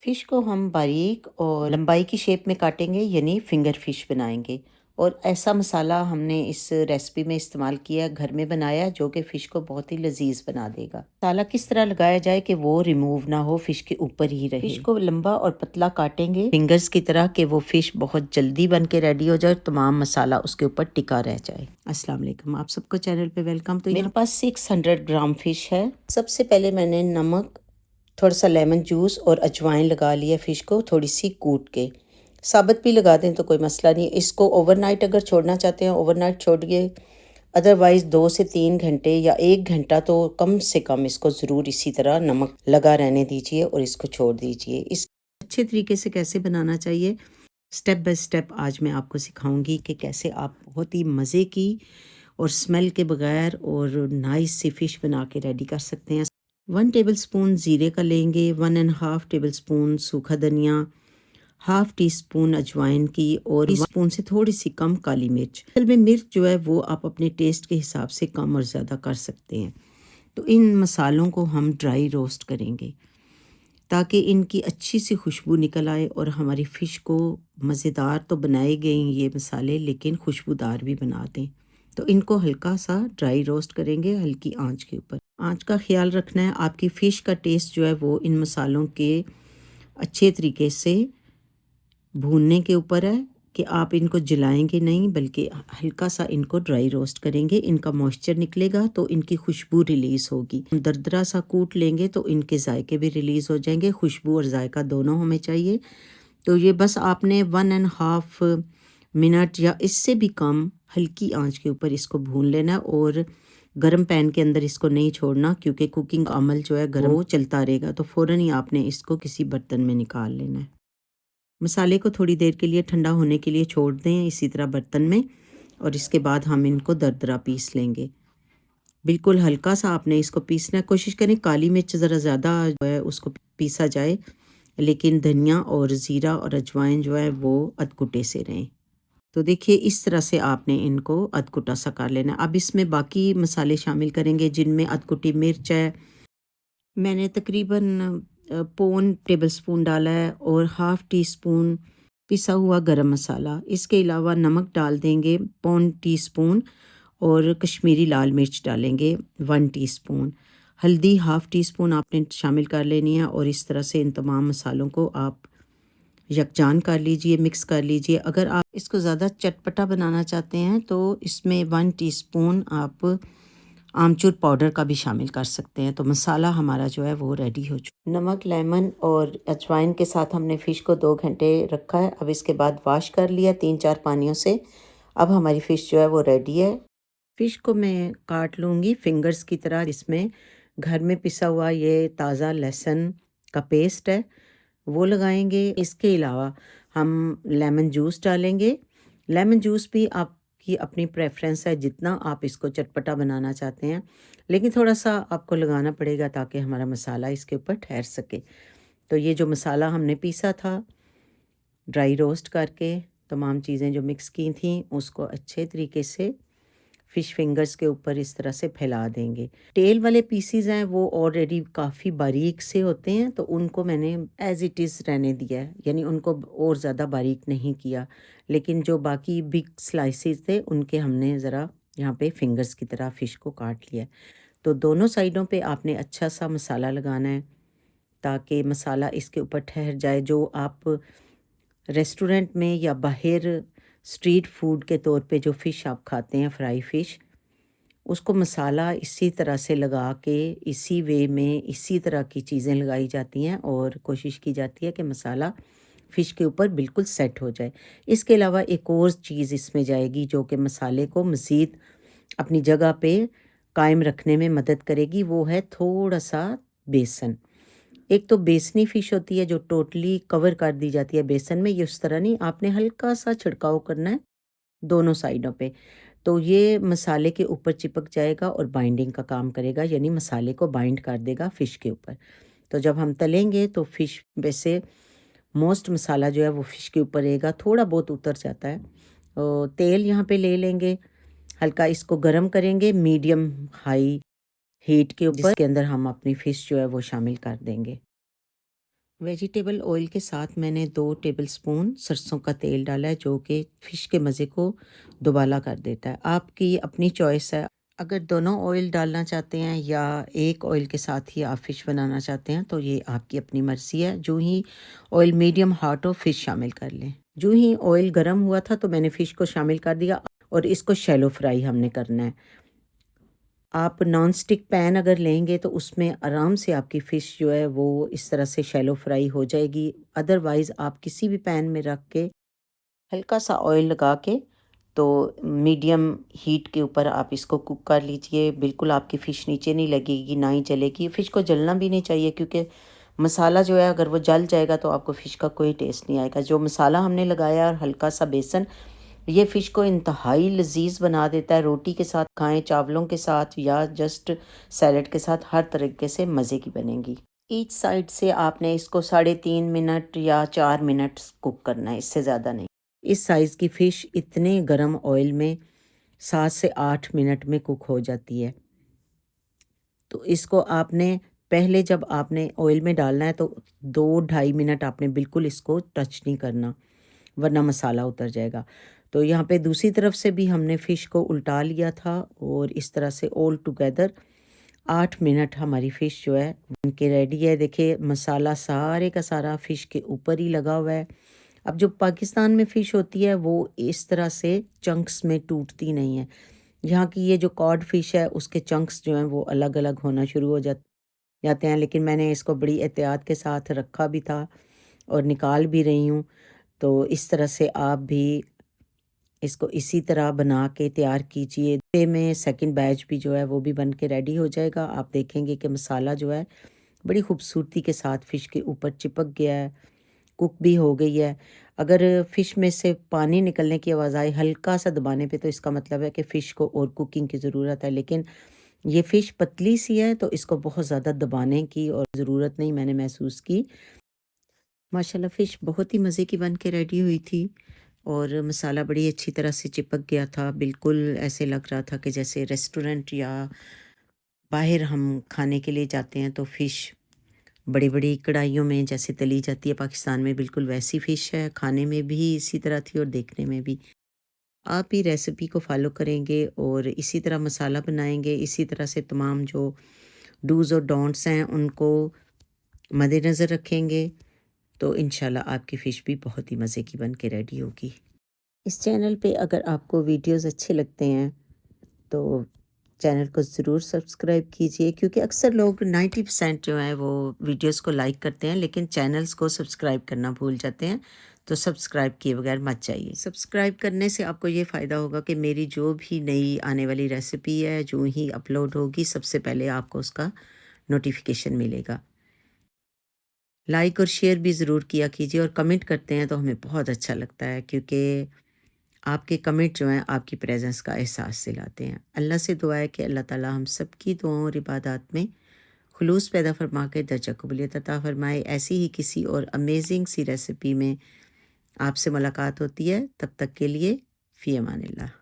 Fish को हम बारीक और लंबाई की शेप में काटेंगे यानी फिंगर फ़िश बनाएंगे। और ऐसा मसाला हमने इस रेसिपी में इस्तेमाल किया, घर में बनाया, जो कि फ़िश को बहुत ही लजीज बना देगा। मसाला किस तरह लगाया जाए कि वो रिमूव ना हो, फ़िश के ऊपर ही रहे। फ़िश को लंबा और पतला काटेंगे फिंगर्स की तरह कि वो फ़िश बहुत जल्दी बन के रेडी हो जाए, तमाम मसाला उसके ऊपर टिका रह जाए। अस्सलाम वालेकुम, आप सबको चैनल पे वेलकम। तो मेरे पास 600 ग्राम फ़िश है। सबसे पहले मैंने नमक, थोड़ा सा लेमन जूस और अजवाइन लगा लिया फ़िश को थोड़ी सी कूट के। साबुत भी लगा दें तो कोई मसला नहीं। इसको ओवरनाइट अगर छोड़ना चाहते हैं ओवरनाइट छोड़िए, अदरवाइज़ 2 से 3 घंटे या 1 घंटा तो कम से कम इसको ज़रूर इसी तरह नमक लगा रहने दीजिए और इसको छोड़ दीजिए। इस अच्छे तरीके से कैसे बनाना चाहिए, स्टेप बाय स्टेप आज मैं आपको सिखाऊंगी कि कैसे आप बहुत ही मज़े की और स्मेल के बगैर और नाइस सी फ़िश बना के रेडी कर सकते हैं। 1 टेबलस्पून ज़ीरे का लेंगे, 1 एंड हाफ टेबलस्पून सूखा धनिया, हाफ टी स्पून अजवाइन की और टी स्पून से थोड़ी सी कम काली मिर्च। असल में मिर्च जो है वो आप अपने टेस्ट के हिसाब से कम और ज़्यादा कर सकते हैं। तो इन मसालों को हम ड्राई रोस्ट करेंगे ताकि इनकी अच्छी सी खुशबू निकल आए और हमारी फ़िश को मज़ेदार तो बनाए गए ये मसाले, लेकिन खुशबूदार भी बना दें। तो इनको हल्का सा ड्राई रोस्ट करेंगे हल्की आंच के ऊपर। आंच का ख्याल रखना है, आपकी फ़िश का टेस्ट जो है वो इन मसालों के अच्छे तरीके से भूनने के ऊपर है कि आप इनको जलाएंगे नहीं, बल्कि हल्का सा इनको ड्राई रोस्ट करेंगे। इनका मॉइस्चर निकलेगा तो इनकी खुशबू रिलीज़ होगी। दरदरा सा कूट लेंगे तो इनके जायके भी रिलीज़ हो जाएंगे, खुशबू और जायका दोनों हमें चाहिए। तो ये बस आपने 1 एंड हाफ मिनट या इससे भी कम हल्की आंच के ऊपर इसको भून लेना और गरम पैन के अंदर इसको नहीं छोड़ना, क्योंकि कुकिंग का अमल जो है गरम वो चलता रहेगा। तो फ़ौरन ही आपने इसको किसी बर्तन में निकाल लेना है। मसाले को थोड़ी देर के लिए ठंडा होने के लिए छोड़ दें इसी तरह बर्तन में, और इसके बाद हम इनको दरदरा पीस लेंगे। बिल्कुल हल्का सा आपने इसको पीसना है। कोशिश करें काली मिर्च ज़रा ज़्यादा जो है उसको पीसा जाए, लेकिन धनिया और ज़ीरा और अजवाइन जो है वो अधकुटे से रहें। तो देखिए इस तरह से आपने इनको अधकुटा सा कर लेना। अब इसमें बाकी मसाले शामिल करेंगे जिनमें अधकुटी मिर्च है, मैंने तकरीबन पौन टेबलस्पून डाला है, और हाफ़ टी स्पून पिसा हुआ गरम मसाला। इसके अलावा नमक डाल देंगे पौन टीस्पून, और कश्मीरी लाल मिर्च डालेंगे 1 टीस्पून। हल्दी हाफ़ टी स्पून आपने शामिल कर लेनी है, और इस तरह से इन तमाम मसालों को आप यकजान कर लीजिए, मिक्स कर लीजिए। अगर आप इसको ज़्यादा चटपटा बनाना चाहते हैं तो इसमें 1 टीस्पून आप आमचूर पाउडर का भी शामिल कर सकते हैं। तो मसाला हमारा जो है वो रेडी हो चुका। नमक, लेमन और अजवाइन के साथ हमने फ़िश को 2 घंटे रखा है। अब इसके बाद वॉश कर लिया 3-4 पानियों से। अब हमारी फ़िश जो है वो रेडी है। फ़िश को मैं काट लूँगी फिंगर्स की तरह। इसमें घर में पिसा हुआ ये ताज़ा लहसुन का पेस्ट है वो लगाएंगे। इसके अलावा हम लेमन जूस डालेंगे। लेमन जूस भी आपकी अपनी प्रेफरेंस है, जितना आप इसको चटपटा बनाना चाहते हैं, लेकिन थोड़ा सा आपको लगाना पड़ेगा ताकि हमारा मसाला इसके ऊपर ठहर सके। तो ये जो मसाला हमने पीसा था ड्राई रोस्ट करके, तमाम चीज़ें जो मिक्स की थी उसको अच्छे तरीके से फ़िश फिंगर्स के ऊपर इस तरह से फैला देंगे। टेल वाले पीसीज हैं वो ऑलरेडी काफ़ी बारीक से होते हैं, तो उनको मैंने एज़ इट इज़ रहने दिया है, यानी उनको और ज़्यादा बारीक नहीं किया। लेकिन जो बाकी बिग स्लाइसेस थे उनके हमने ज़रा यहाँ पे फिंगर्स की तरह फ़िश को काट लिया। तो दोनों साइडों पे आपने अच्छा सा मसाला लगाना है ताकि मसाला इसके ऊपर ठहर जाए। जो आप रेस्टोरेंट में या बाहर स्ट्रीट फूड के तौर पे जो फ़िश आप खाते हैं, फ्राई फ़िश, उसको मसाला इसी तरह से लगा के, इसी वे में इसी तरह की चीज़ें लगाई जाती हैं और कोशिश की जाती है कि मसाला फ़िश के ऊपर बिल्कुल सेट हो जाए। इसके अलावा एक और चीज़ इसमें जाएगी जो कि मसाले को मज़ीद अपनी जगह पे कायम रखने में मदद करेगी, वो है थोड़ा-सा बेसन। एक तो बेसनी फ़िश होती है जो टोटली कवर कर दी जाती है बेसन में, ये उस तरह नहीं, आपने हल्का-सा छिड़काव करना है दोनों साइडों पे। तो ये मसाले के ऊपर चिपक जाएगा और बाइंडिंग का काम करेगा, यानी मसाले को बाइंड कर देगा फ़िश के ऊपर। तो जब हम तलेंगे तो फ़िश वैसे मोस्ट मसाला जो है वो फ़िश के ऊपर रहेगा, थोड़ा बहुत उतर जाता है। तेल यहाँ पे ले लेंगे, हल्का इसको गरम करेंगे मीडियम हाई हीट के ऊपर, जिसके अंदर हम अपनी फ़िश जो है वो शामिल कर देंगे। वेजिटेबल ऑयल के साथ मैंने 2 टेबलस्पून सरसों का तेल डाला है, जो कि फ़िश के मज़े को दुबाला कर देता है। आपकी अपनी चॉइस है। अगर दोनों ऑयल डालना चाहते हैं या एक ऑयल के साथ ही आप फ़िश बनाना चाहते हैं, तो ये आपकी अपनी मर्ज़ी है। जो ही ऑयल मीडियम हॉट हो, फ़िश शामिल कर लें। जो ही ऑयल गरम हुआ था, तो मैंने फ़िश को शामिल कर दिया और इसको शैलो फ्राई हमने करना है। आप नॉन स्टिक पैन अगर लेंगे तो उसमें आराम से आपकी फ़िश जो है वो इस तरह से शैलो फ्राई हो जाएगी। अदरवाइज़ आप किसी भी पैन में रख के हल्का सा ऑयल लगा के तो मीडियम हीट के ऊपर आप इसको कुक कर लीजिए। बिल्कुल आपकी फ़िश नीचे नहीं लगेगी, ना ही जलेगी। फ़िश को जलना भी नहीं चाहिए, क्योंकि मसाला जो है अगर वो जल जाएगा तो आपको फ़िश का कोई टेस्ट नहीं आएगा। जो मसाला हमने लगाया और हल्का सा बेसन, ये फ़िश को इंतहाई लज़ीज़ बना देता है। रोटी के साथ खाएँ, चावलों के साथ या जस्ट सैलेड के साथ, हर तरीके से मज़े की बनेगी। ईच साइड से आपने इसको 3.5 मिनट या 4 मिनट कुक करना है, इससे ज़्यादा नहीं। इस साइज़ की फ़िश इतने गरम ऑयल में 7 से 8 मिनट में कुक हो जाती है। तो इसको आपने पहले जब आपने ऑयल में डालना है तो 2 ढाई मिनट आपने बिल्कुल इसको टच नहीं करना, वरना मसाला उतर जाएगा। तो यहाँ पे दूसरी तरफ से भी हमने फ़िश को उल्टा लिया था और इस तरह से ऑल टुगेदर 8 मिनट हमारी फ़िश जो है बन के रेडी है। देखिए मसाला सारे का सारा फ़िश के ऊपर ही लगा हुआ है। अब जो पाकिस्तान में फ़िश होती है वो इस तरह से चंक्स में टूटती नहीं है। यहाँ की ये जो कॉड फ़िश है उसके चंक्स जो हैं वो अलग-अलग होना शुरू हो जाते हैं, लेकिन मैंने इसको बड़ी एहतियात के साथ रखा भी था और निकाल भी रही हूँ। तो इस तरह से आप भी इसको इसी तरह बना के तैयार कीजिए। हफ्ते में सेकंड बैच भी जो है वो भी बन के रेडी हो जाएगा। आप देखेंगे कि मसाला जो है बड़ी खूबसूरती के साथ फ़िश के ऊपर चिपक गया है, कुक भी हो गई है। अगर फ़िश में से पानी निकलने की आवाज़ आए हल्का-सा दबाने पे, तो इसका मतलब है कि फ़िश को और कुकिंग की ज़रूरत है। लेकिन ये फ़िश पतली सी है तो इसको बहुत ज़्यादा दबाने की और ज़रूरत नहीं मैंने महसूस की। माशाल्लाह फ़िश बहुत ही मज़े की बन के रेडी हुई थी और मसाला बड़ी अच्छी तरह से चिपक गया था। बिल्कुल ऐसे लग रहा था कि जैसे रेस्टोरेंट या बाहर हम खाने के लिए जाते हैं तो फ़िश बड़ी-बड़ी कढ़ाइयों में जैसे तली जाती है पाकिस्तान में, बिल्कुल वैसी फ़िश है। खाने में भी इसी तरह थी और देखने में भी। आप ही रेसिपी को फ़ॉलो करेंगे और इसी तरह मसाला बनाएँगे, इसी तरह से तमाम जो डूज़ और डोंट्स हैं उनको मद्देनज़र रखेंगे, तो इंशाल्लाह आपकी फ़िश भी बहुत ही मज़े की बन के रेडी होगी। इस चैनल पे अगर आपको वीडियोज़ अच्छे लगते हैं तो चैनल को ज़रूर सब्सक्राइब कीजिए, क्योंकि अक्सर लोग 90% जो है वो वीडियोज़ को लाइक करते हैं लेकिन चैनल्स को सब्सक्राइब करना भूल जाते हैं। तो सब्सक्राइब किए बगैर मत जाइए। सब्सक्राइब करने से आपको ये फ़ायदा होगा कि मेरी जो भी नई आने वाली रेसिपी है जो ही अपलोड होगी सबसे पहले आपको उसका नोटिफिकेशन मिलेगा। लाइक और शेयर भी ज़रूर किया कीजिए और कमेंट करते हैं तो हमें बहुत अच्छा लगता है, क्योंकि आपके कमेंट जो हैं आपकी प्रेजेंस का एहसास दिलाते हैं। अल्लाह से दुआ है कि अल्लाह ताला हम सब की दुआओं और इबादत में खुलूस पैदा फरमा के दर्जा कबूलियत अता फ़रमाए। ऐसी ही किसी और अमेजिंग सी रेसिपी में आपसे मुलाकात होती है। तब तक के लिए फ़ी अमानिल्लाह।